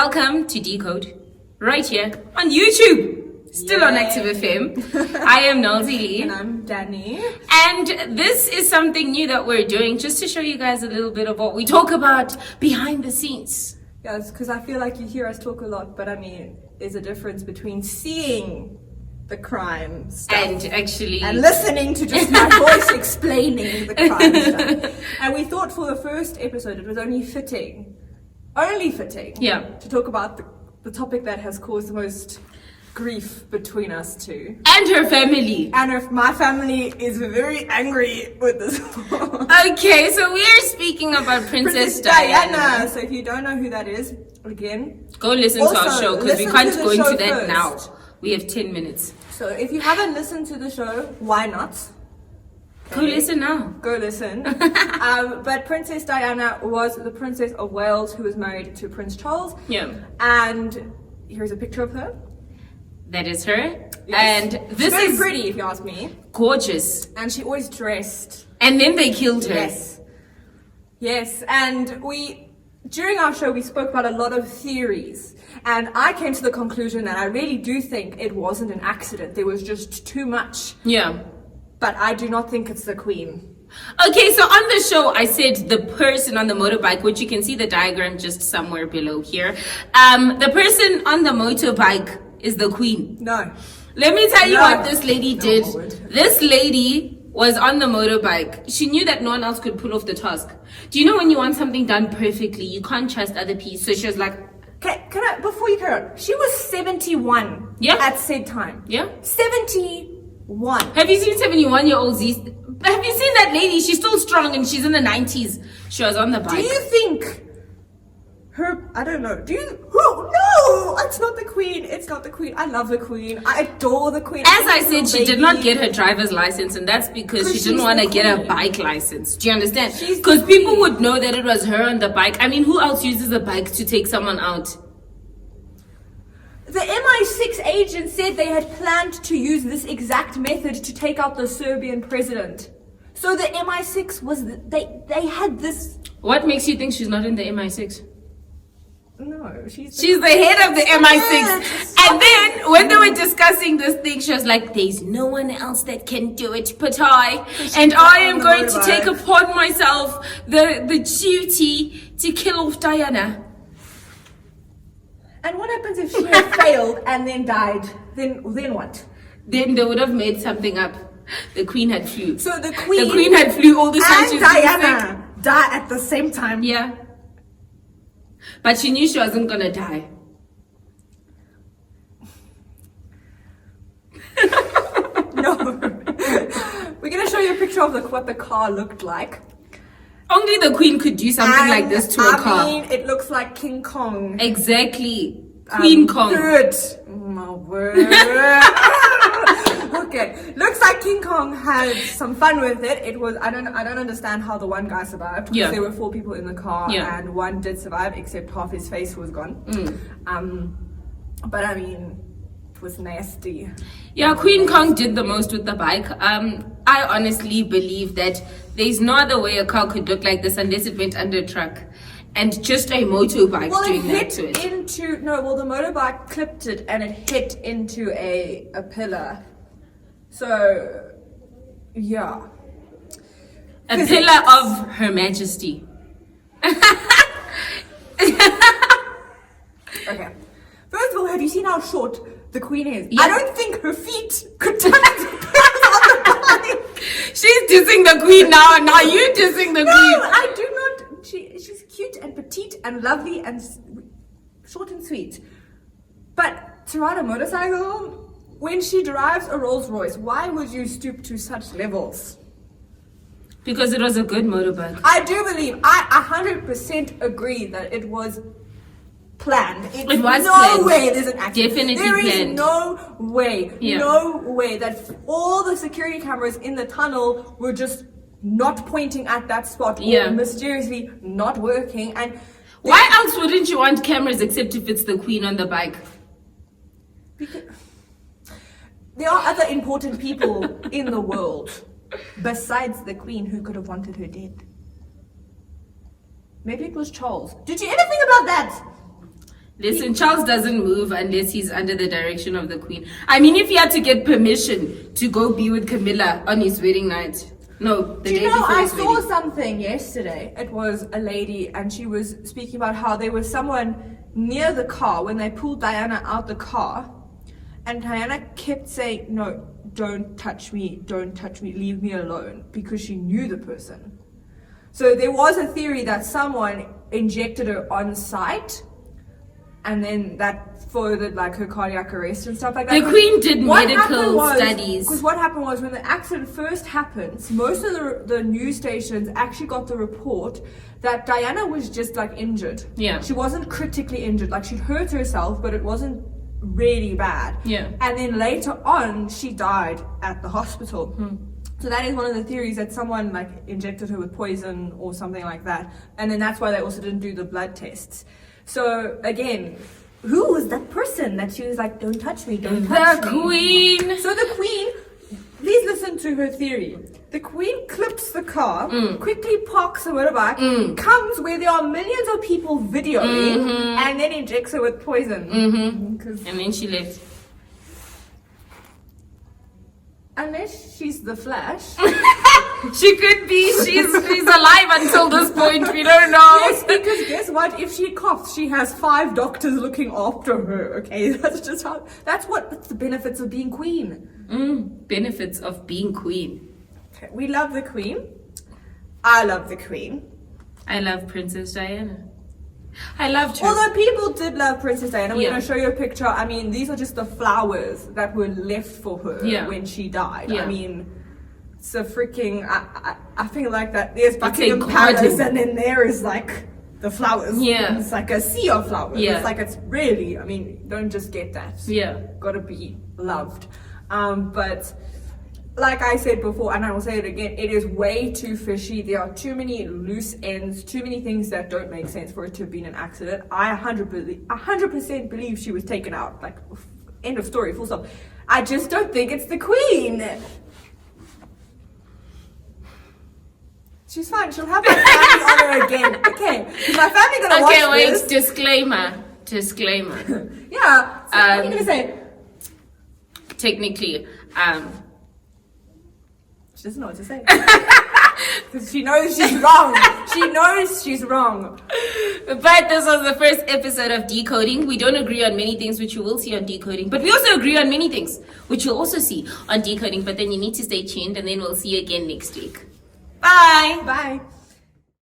Welcome to Decode, right here on YouTube, still on Active FM. I am Nalzi Lee. And I'm Danny. And this is something new that we're doing just to show you guys a little bit of what we talk about behind the scenes. Yes, because I feel like you hear us talk a lot, but I mean, there's a difference between seeing the crime stuff and listening to just my voice explaining the crime stuff. And we thought for the first episode it was only fitting to talk about the topic that has caused the most grief between us two. And her family. And my family is very angry with this. Okay, so we are speaking about Princess Diana. So if you don't know who that is, again, go listen to our show, because we can't go into that now. We have 10 minutes. So if you haven't listened to the show, why not? Go listen now. Go listen. But Princess Diana was the Princess of Wales who was married to Prince Charles. Yeah. And here's a picture of her. That is her. Yes. And this She's is very pretty, if you ask me. Gorgeous. And she always dressed. And then they killed her. Yes. And during our show, we spoke about a lot of theories. And I came to the conclusion that I really do think it wasn't an accident. There was just too much. Yeah. But I do not think it's the Queen. Okay, so on the show, I said the person on the motorbike, which you can see the diagram just somewhere below here. The person on the motorbike is the Queen. No. Let me tell you what this lady did. Lord. This lady was on the motorbike. She knew that no one else could pull off the task. Do you know when you want something done perfectly, you can't trust other people? So she was like, can I, before you carry on, she was 71 at said time. Yeah. 71. Have you seen 71-year-olds? Have you seen that lady? She's still strong and she's in the 90s. She was on the bike. Do you think I don't know. No, it's not the Queen. It's not the Queen. I love the Queen. I adore the Queen. As I said, she did not get her driver's license, and that's because she didn't want to get a bike license. Do you understand? Because people would know that it was her on the bike. I mean, who else uses a bike to take someone out? The MI6 agent said they had planned to use this exact method to take out the Serbian president. So the MI6 was, they had this. What makes you think she's not in the MI6? No, she's the head of the MI6. And then when they were discussing this thing, she was like, there's no one else that can do it but I. And I am going to take upon myself the duty to kill off Diana. And what happens if she had failed and then died? Then what? Then they would have made something up. The Queen had flew. So the Queen had flew all the time. And Diana died at the same time. Yeah. But she knew she wasn't gonna die. No. We're gonna show you a picture of what the car looked like. Only the Queen could do something like this to a car. I mean, it looks like King Kong. Exactly. Queen Kong. Good. Oh my word. Okay. Looks like King Kong had some fun with it. It was, I don't understand how the one guy survived. Because there were 4 people in the car and one did survive, except half his face was gone. But I mean, it was nasty. Yeah, Queen Kong did the most with the bike. I honestly believe that there's no other way a car could look like this unless it went under a truck. And just a motorbike doing that to it. The motorbike clipped it and it hit into a pillar. So, yeah. A pillar of Her Majesty. Okay. First of all, have you seen how short the Queen is? Yeah. I don't think her feet could touch the pedals on the bike. She's dissing the Queen now, and now you're dissing the Queen. No, I do not. She's cute and petite and lovely and short and sweet. But to ride a motorcycle, when she drives a Rolls Royce, why would you stoop to such levels? Because it was a good motorbike. I do believe, I 100% agree that it was planned. It was no planned. Way there's an accident. Definitely there planned. Is no way that all the security cameras in the tunnel were just not pointing at that spot or mysteriously not working. And why else wouldn't you want cameras except if it's the Queen on the bike? Because there are other important people in the world besides the Queen who could have wanted her dead. Maybe it was Charles. Did you ever think about that? Listen, Charles doesn't move unless he's under the direction of the Queen. I mean, if he had to get permission to go be with Camilla on his wedding night. No, the day before I his saw wedding. something yesterday. It was a lady, and she was speaking about how there was someone near the car when they pulled Diana out the car, and Diana kept saying, "No, don't touch me, leave me alone," because she knew the person. So there was a theory that someone injected her on site, and then that furthered like her cardiac arrest and stuff like that. The Queen did medical studies. Because what happened was, when the accident first happened, most of the news stations actually got the report that Diana was just like injured. Yeah. She wasn't critically injured. Like, she'd hurt herself, but it wasn't really bad. Yeah. And then later on, she died at the hospital. So that is one of the theories, that someone like injected her with poison or something like that. And then that's why they also didn't do the blood tests. So again, who was that person that she was like, "Don't touch me, don't touch me"? The Queen. So the Queen, please listen to her theory. The Queen clips the car, quickly parks her motorbike, comes where there are millions of people videoing, and then injects her with poison. And then she left. Unless she's the Flash. She could be. She's alive until this point. We don't know. Yes, because guess what? If she coughs, she has 5 doctors looking after her. Okay, that's the benefits of being Queen. Benefits of being Queen. Okay, we love the Queen. I love the Queen. I love Princess Diana. I loved her. Although people did love Princess Diana. We're Yeah. going to show you a picture. I mean, these are just the flowers that were left for her when she died. Yeah. I mean, it's a freaking... I feel like that there's Buckingham garden. Palace, and then there is like the flowers. Yeah. It's like a sea of flowers. Yeah. It's like, it's really... I mean, don't just get that. Yeah. Gotta be loved. But... like I said before, and I will say it again, it is way too fishy. There are too many loose ends, too many things that don't make sense for it to have been an accident. I 100% believe she was taken out. Like, end of story, full stop. I just don't think it's the Queen. She's fine. She'll have my family on her again. Okay. Is my family gonna watch this? Okay, wait. Disclaimer. Yeah. So what are you gonna say? Technically, She doesn't know what to say. Because she knows she's wrong. She knows she's wrong. but this was the first episode of Decoding. We don't agree on many things, which you will see on Decoding. But we also agree on many things, which you'll also see on Decoding. But then you need to stay tuned, and then we'll see you again next week. Bye. Bye.